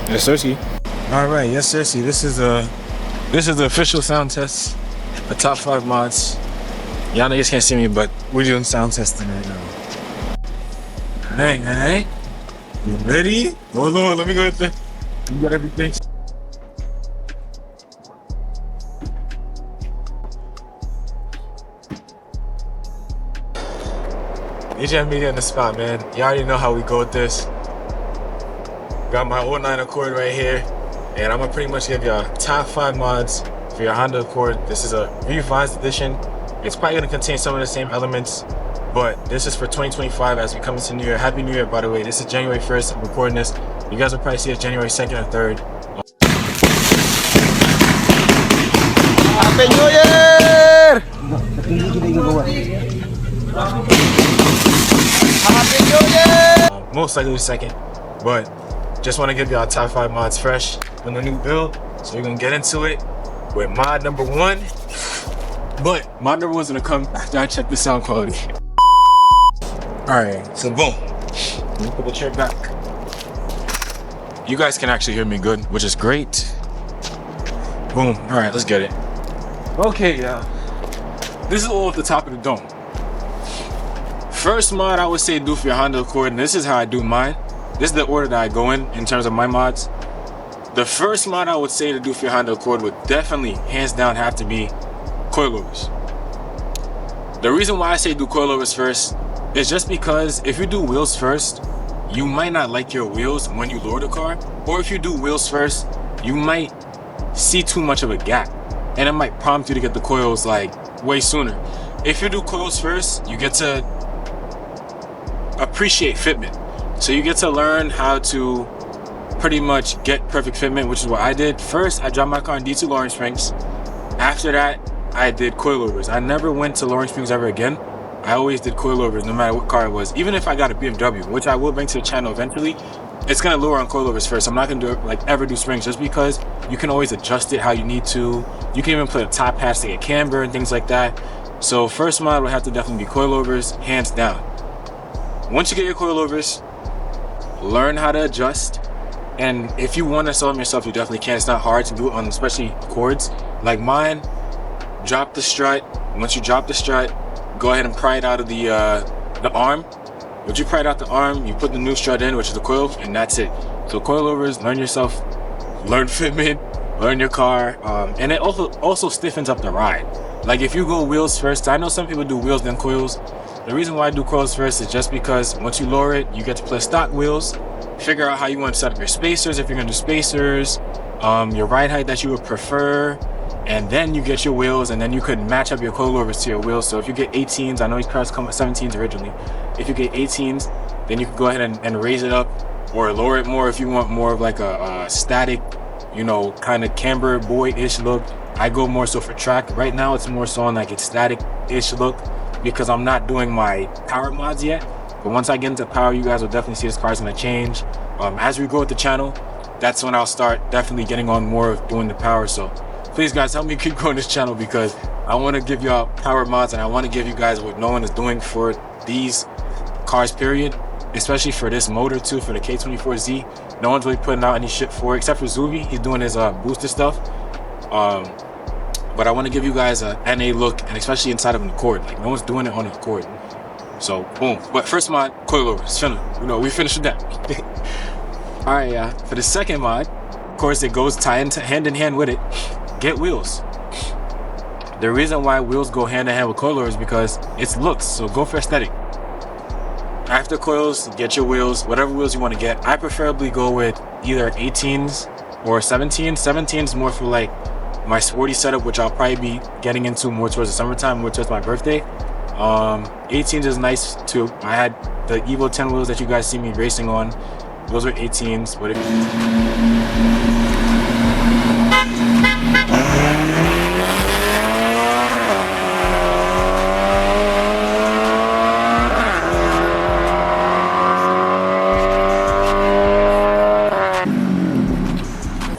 Yes, sir. All right, yes, sir. This is the official sound test. The top 5 mods. Y'all niggas can't see me, but we're doing sound testing right now. Hey, you ready? Hold on, let me go with the. You got everything. Djnmedia in the spot, man. You already know how we go with this. Got my 09 Accord right here, and I'm gonna pretty much give y'all top 5 mods for your Honda Accord. This is a revised edition. It's probably gonna contain some of the same elements, but this is for 2025 as we come into New Year. Happy New Year, by the way. This is January 1st. I'm recording this. You guys will probably see it January 2nd or 3rd. Happy New Year! Happy New Year! Most likely the 2nd, but just want to give y'all top 5 mods fresh from the new build. So we're gonna get into it with mod number 1. But mod number 1's gonna come after I check the sound quality. Alright, so boom. Let me put the chair back. You guys can actually hear me good, which is great. Boom. Alright, let's get it. Okay, this is all at the top of the dome. First mod I would say do for your Honda Accord, and this is how I do mine. This is the order that I go in terms of my mods. The first mod I would say to do for your Honda Accord would definitely, hands down, have to be coilovers. The reason why I say do coilovers first is just because if you do wheels first, you might not like your wheels when you lower the car, or if you do wheels first, you might see too much of a gap, and it might prompt you to get the coils like way sooner. If you do coils first, you get to appreciate fitment. So you get to learn how to pretty much get perfect fitment, which is what I did. First, I dropped my car in D2 lowering springs. After that, I did coilovers. I never went to lowering springs ever again. I always did coilovers no matter what car it was. Even if I got a BMW, which I will bring to the channel eventually, it's gonna lower on coilovers first. I'm not gonna do it like ever do springs, just because you can always adjust it how you need to. You can even play the top hats to get camber and things like that. So first mod would have to definitely be coilovers, hands down. Once you get your coilovers, learn how to adjust. And if you want to sell them yourself, you definitely can. It's not hard to do it on especially cords like mine. Drop the strut. Once you drop the strut, go ahead and pry it out of the arm. Once you pry it out the arm, you put the new strut in, which is the coil, and that's it. So coilovers, learn yourself, learn fitment, learn your car, and it also stiffens up the ride. Like if you go wheels first, I know some people do wheels then coils. The reason why I do coils first is just because once you lower it, you get to play stock wheels, figure out how you want to set up your spacers, if you're gonna do spacers, your ride height that you would prefer, and then you get your wheels, and then you could match up your coilovers to your wheels. So if you get 18s, I know these cars come with 17s originally. If you get 18s, then you can go ahead and raise it up or lower it more if you want more of like a static, you know, kind of camber boy-ish look. I go more so for track. Right now it's more so on like a static-ish look because I'm not doing my power mods yet. But once I get into power, you guys will definitely see this car's gonna change. As we grow with the channel, that's when I'll start definitely getting on more of doing the power. So please guys, help me keep growing this channel because I want to give y'all power mods, and I want to give you guys what no one is doing for these cars, period. Especially for this motor too, for the K24Z. No one's really putting out any shit for it except for Zuvi. He's doing his booster stuff. But I want to give you guys a NA look, and especially inside of an Accord. Like no one's doing it on an Accord. So boom. But first mod, coilovers. We finished with that. All right, for the second mod, of course, it goes hand in hand with it. Get wheels. The reason why wheels go hand in hand with coilovers is because it's looks. So go for aesthetic. After coils, get your wheels, whatever wheels you want to get. I preferably go with either 18s or 17s. 17s more for like my sporty setup, which I'll probably be getting into more towards the summertime, more towards my birthday. 18s is nice too. I had the Evo 10 wheels that you guys see me racing on. Those were 18s, but if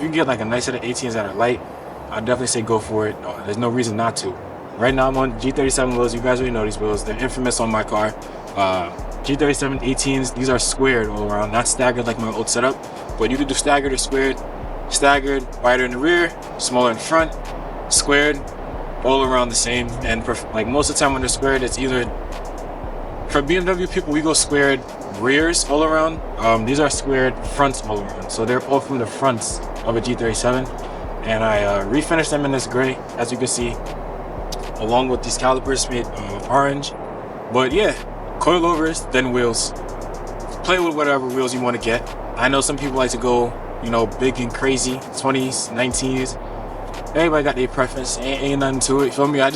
you get like a nice set of 18s that are light, I'd definitely say go for it. There's no reason not to. Right now I'm on G37 wheels. You guys already know these wheels. They're infamous on my car. G37 18s, these are squared all around, not staggered like my old setup, but you could do staggered or squared. Staggered, wider in the rear, smaller in front, squared, all around the same. And like most of the time when they're squared, it's either, for BMW people, we go squared rears all around. These are squared fronts all around. So they're all from the fronts of a G37. And I refinished them in this gray, as you can see, along with these calipers made orange. But yeah, coilovers, then wheels. Play with whatever wheels you want to get. I know some people like to go, you know, big and crazy, 20s, 19s. Everybody got their preference. Ain't nothing to it. You feel me? I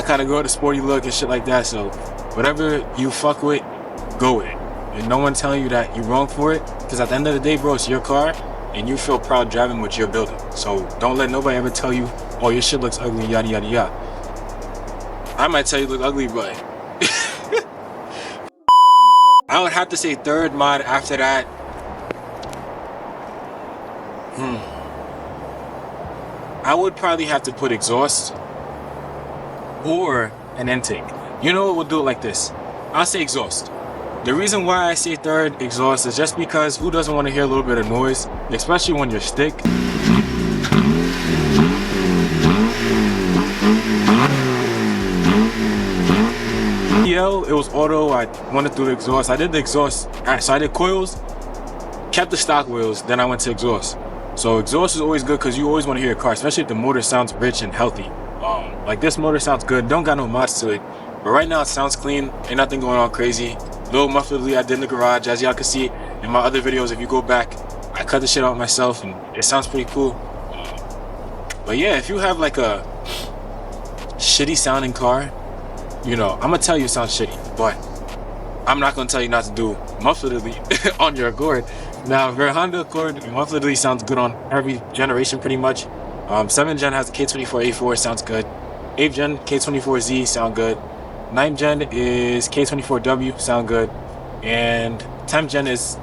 kind of go with the sporty look and shit like that. So whatever you fuck with, go with it. And no one telling you that you're wrong for it. Because at the end of the day, bro, it's your car, and you feel proud driving what you're building. So don't let nobody ever tell you, oh, your shit looks ugly, yada yada yada. I might tell you look ugly, but I would have to say third mod after that. I would probably have to put exhaust or an intake. You know what, we'll do it like this. I'll say exhaust. The reason why I say third exhaust is just because who doesn't want to hear a little bit of noise, especially when you're stick. It was auto. I wanted to do the exhaust. I did the exhaust. So I did coils, kept the stock wheels, then I went to exhaust. So exhaust is always good because you always want to hear a car, especially if the motor sounds rich and healthy. Like this motor sounds good, don't got no mods to it, but right now it sounds clean, ain't nothing going on crazy. Little muffledly I did in the garage, as y'all can see in my other videos. If you go back, I cut the shit out myself and it sounds pretty cool. But yeah, if you have like a shitty sounding car, you know, I'm gonna tell you it sounds shitty, but I'm not gonna tell you not to do muffledly on your Accord. Now, your Honda Accord muffledly sounds good on every generation pretty much. 7th gen has the K24A4, sounds good. 8th gen K24Z sound good. 9th gen is K24W, sound good. And 10th gen is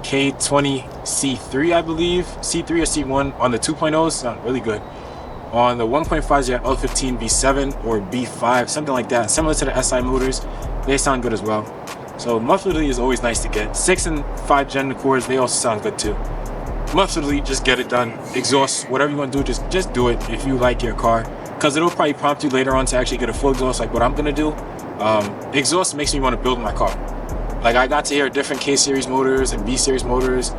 K20C3, I believe. C3 or C1 on the 2.0s sound really good. On the 1.5s, you have L15 B7 or B5, something like that. Similar to the SI motors, they sound good as well. So muffledly is always nice to get. 6 and 5 gen Accords, they also sound good too. Muffledly, just get it done. Exhaust, whatever you want to do, just do it if you like your car, because it'll probably prompt you later on to actually get a full exhaust, like what I'm gonna do. Exhaust makes me want to build my car. Like I got to hear different K series motors and B series motors.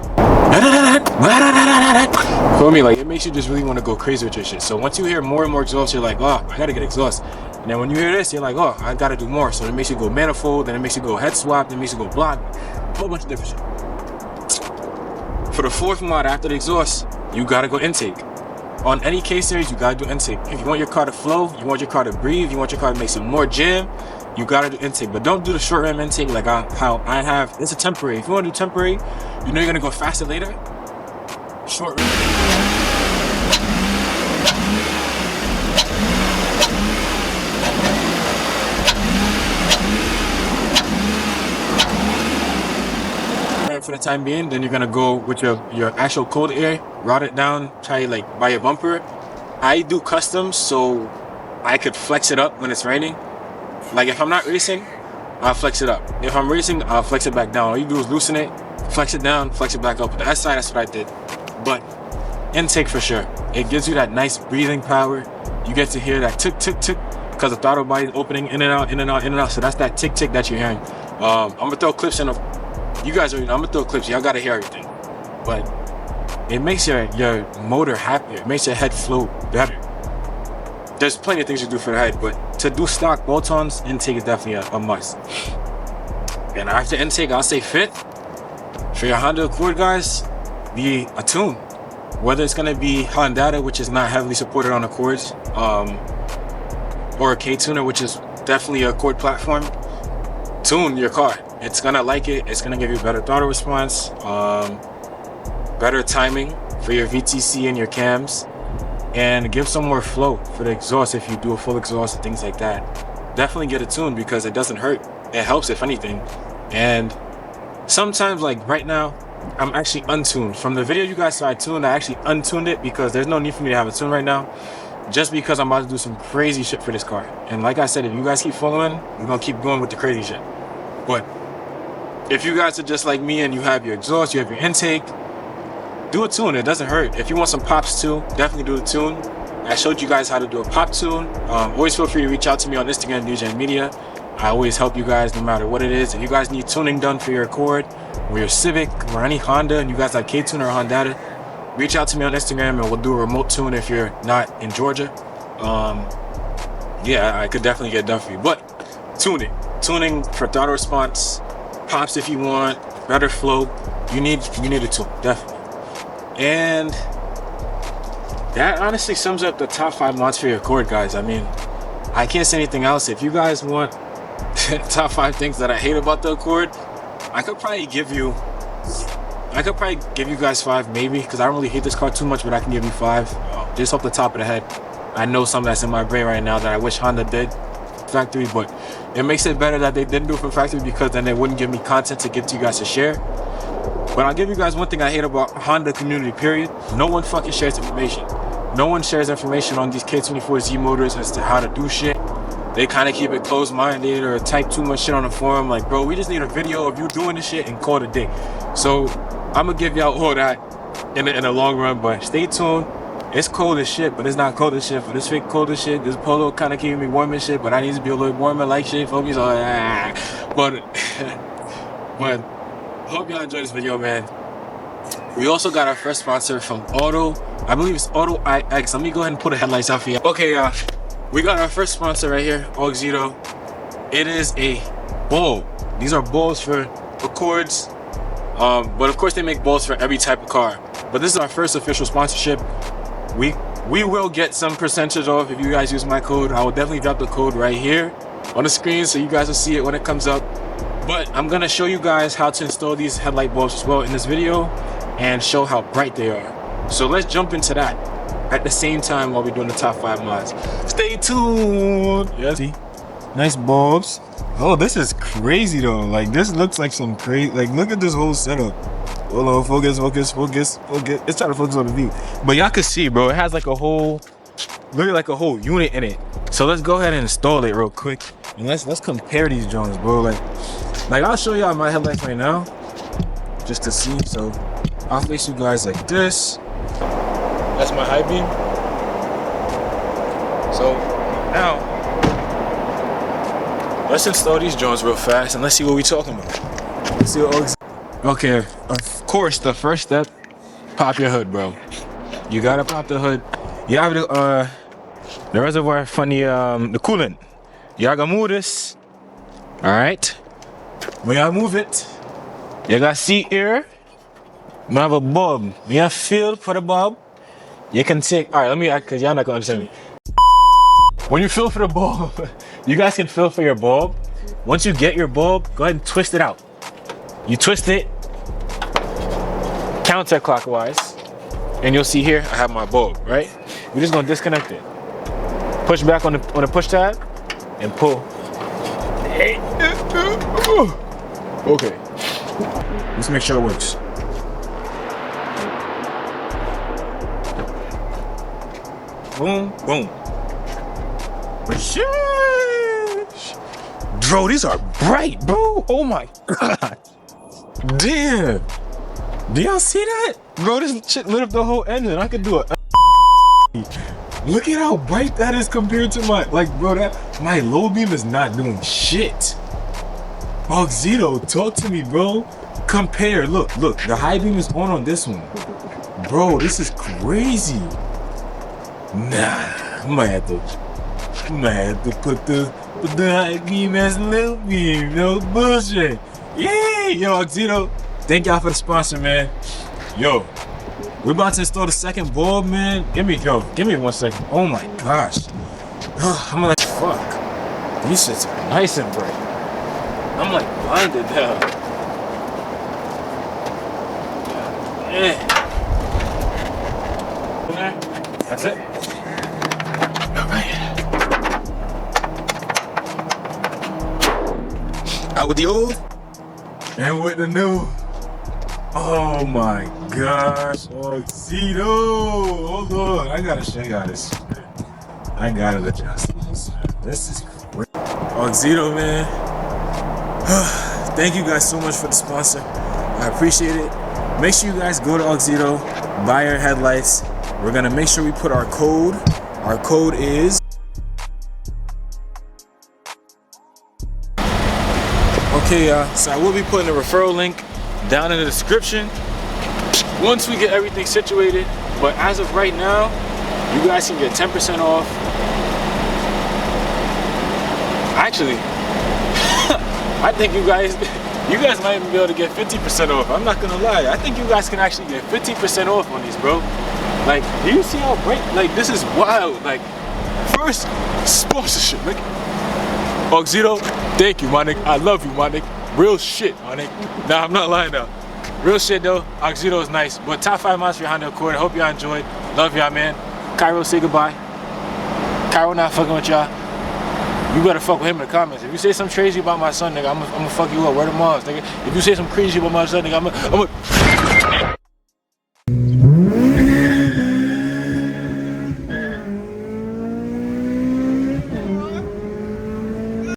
Feel me? Like it makes you just really want to go crazy with your shit. So once you hear more and more exhaust, you're like, oh, I gotta get exhaust. And then when you hear this, you're like, oh, I gotta do more. So it makes you go manifold, then it makes you go head swap, then it makes you go block, a whole bunch of different shit. For the fourth mod after the exhaust, you gotta go intake. On any K series, you gotta do intake. If you want your car to flow, you want your car to breathe, you want your car to make some more jam, you gotta do intake. But don't do the short ram intake like how I have. It's a temporary. If you want to do temporary, you know you're gonna go faster later. Short ram. For the time being, then you're gonna go with your actual cold air, route it down, try like by your bumper. I do custom so I could flex it up when it's raining. Like if I'm not racing, I'll flex it up. If I'm racing, I'll flex it back down. All you do is loosen it, flex it down, flex it back up. With the SI, that's what I did. But intake for sure. It gives you that nice breathing power. You get to hear that tick tick tick because the throttle body is opening in and out, in and out, in and out. So that's that tick tick that you're hearing. I'm gonna throw clips in. You guys already know, I'm gonna throw clips. Y'all gotta hear everything. But it makes your motor happier. It makes your head flow better. There's plenty of things you do for the head, but to do stock bolt-ons, intake is definitely a must. And after intake, I'll say fifth. For your Honda Accord, guys, be a tune. Whether it's gonna be Honda, which is not heavily supported on Accords, or a K-tuner, which is definitely a Accord platform, tune your car. It's gonna like it. It's gonna give you better throttle response, better timing for your VTC and your cams, and give some more flow for the exhaust if you do a full exhaust and things like that. Definitely get it tuned because it doesn't hurt. It helps if anything. And sometimes, like right now, I'm actually untuned. From the video you guys saw I tuned, I actually untuned it because there's no need for me to have it tuned right now. Just because I'm about to do some crazy shit for this car. And like I said, if you guys keep following, we're gonna keep going with the crazy shit. But if you guys are just like me and you have your exhaust, you have your intake, do a tune. It doesn't hurt. If you want some pops too, definitely do the tune. I showed you guys how to do a pop tune. Always feel free to reach out to me on Instagram, Djnmedia. I always help you guys no matter what it is. If you guys need tuning done for your Accord or your Civic or any Honda and you guys like K-Tune or Honda, reach out to me on Instagram and we'll do a remote tune if you're not in Georgia. Yeah, I could definitely get done for you. But tuning for throttle response, pops if you want, better flow, you need a tune, definitely. And that honestly sums up the top 5 mods for your Accord, guys. I mean, I can't say anything else. If you guys want top 5 things that I hate about the Accord, I could probably give you guys 5 maybe, because I don't really hate this car too much, but I can give you 5 just off the top of the head. I know something that's in my brain right now that I wish Honda did factory, but it makes it better that they didn't do it for factory, because then they wouldn't give me content to give to you guys to share. But I'll give you guys one thing I hate about Honda community, period. No one fucking shares information. No one shares information on these K24Z motors as to how to do shit. They kind of keep it closed-minded or type too much shit on the forum. Like, bro, we just need a video of you doing this shit and call it a day. So I'm gonna give y'all all that in the long run, but stay tuned. It's cold as shit, but it's not cold as shit. For this fake cold as shit, this polo kind of keeping me warm and shit, but I need to be a little warmer like shit, folks. So, but hope y'all enjoyed this video, man. We also got our first sponsor from Auto. I believe it's Auto IX. Let me go ahead and put the headlights out for you. Okay, we got our first sponsor right here, Auxito. It is a bulb. These are bulbs for Accords. But of course they make bulbs for every type of car. But this is our first official sponsorship. We will get some percentage off if you guys use my code. I will definitely drop the code right here on the screen so you guys will see it when it comes up. But I'm gonna show you guys how to install these headlight bulbs as well in this video and show how bright they are. So let's jump into that at the same time while we're doing the top 5 mods. Stay tuned. Yeah, see? Nice bulbs. Oh, this is crazy though. Like, this looks like some crazy, like, look at this whole setup. Hold on, focus. It's trying to focus on the view. But y'all can see, bro, it has like a whole, literally like a whole unit in it. So let's go ahead and install it real quick. And let's compare these drones, bro. Like I'll show y'all my headlights right now, just to see. So I'll face you guys like this. That's my high beam. So now, let's install these drones real fast and let's see what we're talking about. Let's see what. Okay, of course, the first step, pop your hood, bro. You gotta pop the hood. You have the reservoir from the coolant. You gotta move this. All right. When y'all move it, you gotta see here. You have a bulb. You have feel for the bulb. You can take. All right, let me, cause y'all not gonna understand me. When you feel for the bulb, you guys can feel for your bulb. Once you get your bulb, go ahead and twist it out. You twist it counterclockwise, and you'll see here I have my bulb, right? We're just gonna disconnect it. Push back on the push tab and pull. Okay. Let's make sure it works. Boom, boom. Bro, these are bright, bro. Oh my god. Damn. Do y'all see that? Bro, this shit lit up the whole engine. I could do it. Look at how bright that is compared to my, like, bro, that my low beam is not doing shit. Auxito, talk to me, bro. Compare. Look, the high beam is on this one. Bro, this is crazy. Nah, I might have to put the high beam as low beam. No bullshit. Yay! Yo, Auxito, thank y'all for the sponsor, man. Yo, we're about to install the second bulb, man. Give me 1 second. Oh my gosh. I'm like, fuck. These shits are nice and bright. I'm like blinded now. Yeah. That's it. Alright. Out with the old and with the new. Oh my gosh, Auxito. Hold on, I gotta show y'all this. I gotta adjust this. This is great. Auxito, man. thank you guys so much for the sponsor. I appreciate it. Make sure you guys go to Auxito, buy your headlights. We're gonna make sure we put our code. Our code is okay, so I will be putting a referral link down in the description once we get everything situated. But as of right now, you guys can get 10% off. Actually, I think you guys might even be able to get 50% off. I'm not gonna lie. I think you guys can actually get 50% off on these, bro. Like, do you see how bright? Like, this is wild. Like, first sponsorship. Like, Auxito, thank you, my nigga. I love you, my nigga. Real shit, my nigga. Nah, I'm not lying though. Real shit though. Auxito is nice. But top 5 miles for your Honda Accord. I hope y'all enjoyed. Love y'all, man. Cairo, say goodbye. Cairo not fucking with y'all. You better fuck with him in the comments. If you say something crazy about my son, nigga, I'm gonna fuck you up. Word of Mars, nigga. If you say something crazy about my son, nigga, I'm gonna